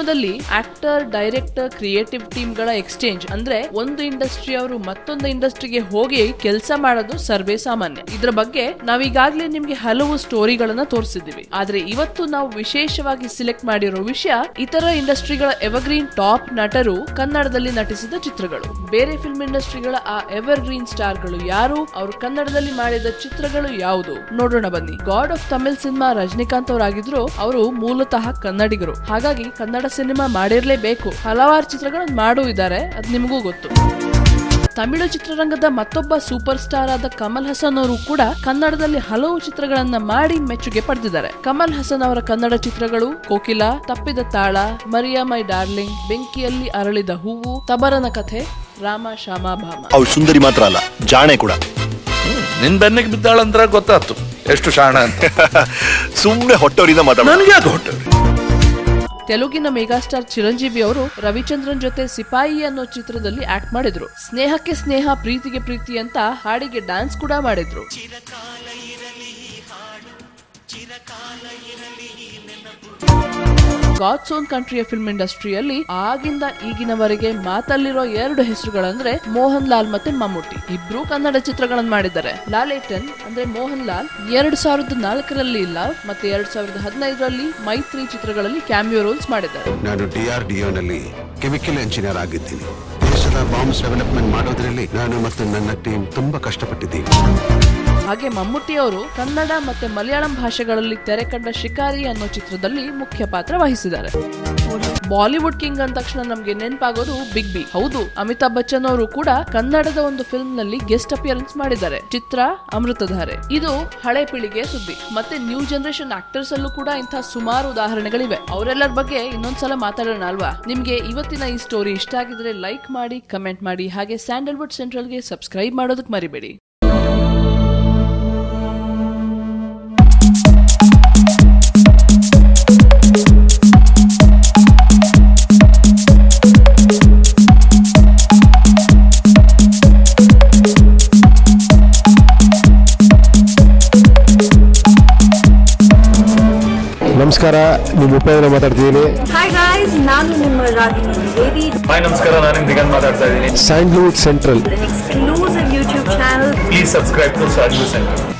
ಸಿನಿಮಾದಲ್ಲಿ actor, director, creative team ಗಳ exchange ಅಂದ್ರೆ ಒಂದು ಇಂಡಸ್ಟ್ರಿ ಅವರು ಮತ್ತೊಂದು ಇಂಡಸ್ಟ್ರಿಗೆ ಹೋಗಿ ಕೆಲಸ ಮಾಡೋದು ಸರ್ವೇ ಸಾಮಾನ್ಯ. ಇದರ ಬಗ್ಗೆ ನಾವೀಗಾಗ್ಲೇ ನಿಮ್ಗೆ ಹಲವು ಸ್ಟೋರಿಗಳನ್ನ ತೋರಿಸಿದ್ದೀವಿ. ಆದ್ರೆ ಇವತ್ತು ನಾವು ವಿಶೇಷವಾಗಿ ಸಿಲೆಕ್ಟ್ ಮಾಡಿರೋ ವಿಷಯ ಇತರ ಇಂಡಸ್ಟ್ರಿಗಳ ಎವರ್ಗ್ರೀನ್ ಟಾಪ್ ನಟರು ಕನ್ನಡದಲ್ಲಿ ನಟಿಸಿದ ಚಿತ್ರಗಳು. ಬೇರೆ ಫಿಲ್ಮ್ ಇಂಡಸ್ಟ್ರಿಗಳ ಆ ಎವರ್ಗ್ರೀನ್ ಸ್ಟಾರ್ ಗಳು ಯಾರು, ಅವರು ಕನ್ನಡದಲ್ಲಿ ಮಾಡಿದ ಚಿತ್ರಗಳು ಯಾವುದು ನೋಡೋಣ ಬನ್ನಿ. God of Tamil cinema Rajinikanth ಅವರಾಗಿದ್ರು. ಅವರು ಮೂಲತಃ ಕನ್ನಡಿಗರು, ಹಾಗಾಗಿ ಕನ್ನಡ ಸಿನಿಮಾ ಮಾಡಿರ್ಲೇಬೇಕು. ಹಲವಾರು ಚಿತ್ರಗಳನ್ನು ಮಾಡೂ ಇದ್ದಾರೆ, ಅದ್ ನಿಮಗೂ ಗೊತ್ತು. ತಮಿಳು ಚಿತ್ರರಂಗದ ಮತ್ತೊಬ್ಬ ಸೂಪರ್ ಸ್ಟಾರ್ ಆದ ಕಮಲ್ ಹಾಸನ್ ಅವರು ಕೂಡ ಕನ್ನಡದಲ್ಲಿ ಹಲವು ಚಿತ್ರಗಳನ್ನ ಮಾಡಿ ಮೆಚ್ಚುಗೆ ಪಡೆದಿದ್ದಾರೆ. ಕಮಲ್ ಹಾಸನ್ ಅವರ ಕನ್ನಡ ಚಿತ್ರಗಳು ಕೋಕಿಲಾ, ತಪ್ಪಿದ ತಾಳ, ಮರಿಯಾ ಮೈ ಡಾರ್ಲಿಂಗ್, ಬೆಂಕಿಯಲ್ಲಿ ಅರಳಿದ ಹೂವು, ತಬರನ ಕಥೆ, ರಾಮ ಶ್ಯಾಮ ಭಾಮ. ಅವ್ಳು ಸುಂದರಿ ಮಾತ್ರ ಅಲ್ಲ, ಜಾಣೆ ಕೂಡ. ನಿನ್ ಬೆನ್ನಿಗೆ ಬಿದ್ದಾಳಂದ್ರ ಗೊತ್ತಾಯ್ತು ಎಷ್ಟು ಶಾಣ ಅಂತ. ಸುಮ್ನೆ ಹೊಟ್ಟೋರಿಂದ ಮಾತಾಡ. ತೆಲುಗಿನ ಮೆಗಾಸ್ಟಾರ್ ಚಿರಂಜೀವಿ ಅವರು ರವಿಚಂದ್ರನ್ ಜೊತೆ ಸಿಪಾಯಿ ಅನ್ನೋ ಚಿತ್ರದಲ್ಲಿ ಆಕ್ಟ್ ಮಾಡಿದ್ರು. ಸ್ನೇಹಕ್ಕೆ ಸ್ನೇಹ, ಪ್ರೀತಿಗೆ ಪ್ರೀತಿ ಅಂತ ಹಾಡಿಗೆ ಡ್ಯಾನ್ಸ್ ಕೂಡ ಮಾಡಿದ್ರು. ಗಾಡ್ಸ್ ಓನ್ ಕಂಟ್ರಿಯ ಫಿಲ್ಮ್ ಇಂಡಸ್ಟ್ರಿಯಲ್ಲಿ ಆಗಿಂದ ಈಗಿನವರೆಗೆ ಮಾತಲ್ಲಿರೋ ಎರಡು ಹೆಸರುಗಳಂದ್ರೆ ಮೋಹನ್ ಲಾಲ್ ಮತ್ತೆ ಮಮ್ಮೂಟಿ. ಇಬ್ರು ಕನ್ನಡ ಚಿತ್ರಗಳನ್ನು ಮಾಡಿದ್ದಾರೆ. ಲಾಲೇಟನ್ ಅಂದ್ರೆ ಮೋಹನ್ ಲಾಲ್ 2004ರಲ್ಲಿ ಲವ್ ಮತ್ತೆ 2015ರಲ್ಲಿ ಮೈತ್ರಿ ಚಿತ್ರಗಳಲ್ಲಿ ಕ್ಯಾಮಿಯೋ ರೋಲ್ಸ್ ಮಾಡಿದ್ದಾರೆ. ನಾನು DRDO ನಲ್ಲಿ ಕೆಮಿಕಲ್ ಇಂಜಿನಿಯರ್ ಆಗಿದ್ದೀನಿ. ದೇಶದ ಬಾಂಬ್ಸ್ ಡೆವಲಪ್ಮೆಂಟ್ ಮಾಡೋದ್ರಲ್ಲಿ ನಾನು ಮತ್ತು ನನ್ನ ಟೀಮ್ ತುಂಬಾ ಕಷ್ಟಪಟ್ಟಿದ್ದೀವಿ. ಹಾಗೆ ಮಮ್ಮೂಟಿ ಅವರು ಕನ್ನಡ ಮತ್ತೆ ಮಲಯಾಳಂ ಭಾಷೆಗಳಲ್ಲಿ ತೆರೆ ಕಂಡ ಶಿಕಾರಿ ಅನ್ನೋ ಚಿತ್ರದಲ್ಲಿ ಮುಖ್ಯ ಪಾತ್ರ ವಹಿಸಿದ್ದಾರೆ. ಬಾಲಿವುಡ್ ಕಿಂಗ್ ಅಂದ ತಕ್ಷಣ ನಮ್ಗೆ ನೆನಪಾಗೋದು ಬಿಗ್ ಬಿ. ಹೌದು, ಅಮಿತಾಬ್ ಬಚ್ಚನ್ ಅವರು ಕೂಡ ಕನ್ನಡದ ಒಂದು ಫಿಲ್ಮ್ ನಲ್ಲಿ ಗೆಸ್ಟ್ ಅಪಿಯರೆನ್ಸ್ ಮಾಡಿದ್ದಾರೆ. ಚಿತ್ರ ಅಮೃತಧಾರೆ. ಇದು ಹಳೆ ಪೀಳಿಗೆಯ ಸುದ್ದಿ. ಮತ್ತೆ ನ್ಯೂ ಜನರೇಷನ್ ಆಕ್ಟರ್ಸ್ ಅಲ್ಲೂ ಕೂಡ ಇಂತಹ ಸುಮಾರು ಉದಾಹರಣೆಗಳಿವೆ. ಅವರೆಲ್ಲರ ಬಗ್ಗೆ ಇನ್ನೊಂದ್ಸಲ ಮಾತಾಡೋಣ ಅಲ್ವಾ? ನಿಮ್ಗೆ ಇವತ್ತಿನ ಈ ಸ್ಟೋರಿ ಇಷ್ಟ ಆಗಿದ್ರೆ ಲೈಕ್ ಮಾಡಿ, ಕಮೆಂಟ್ ಮಾಡಿ, ಹಾಗೆ ಸ್ಯಾಂಡಲ್ವುಡ್ ಸೆಂಟ್ರಲ್ಗೆ ಸಬ್ಸ್ಕ್ರೈಬ್ ಮಾಡೋದಕ್ಕೆ ಮರಿಬೇಡಿ. ನಮಸ್ಕಾರ, ನಿಮ್ಮ ಉಪೇಂದ್ರ ಮಾತಾಡ್ತಿದ್ದೀನಿ. ಹಾಯ್ ಗಾಯ್ಸ್, ನಾನು ನಿಮ್ಮ ರಾಗಿಣಿ ದ್ವಿವೇದಿ. ಹಾಯ್ ನಮಸ್ಕಾರ, ನಾನು ದಿಗಂತ್ ಮಾತಾಡ್ತಾ ಇದ್ದೀನಿ. Sandalwood Central exclusive YouTube channel. Please subscribe to Sandalwood central.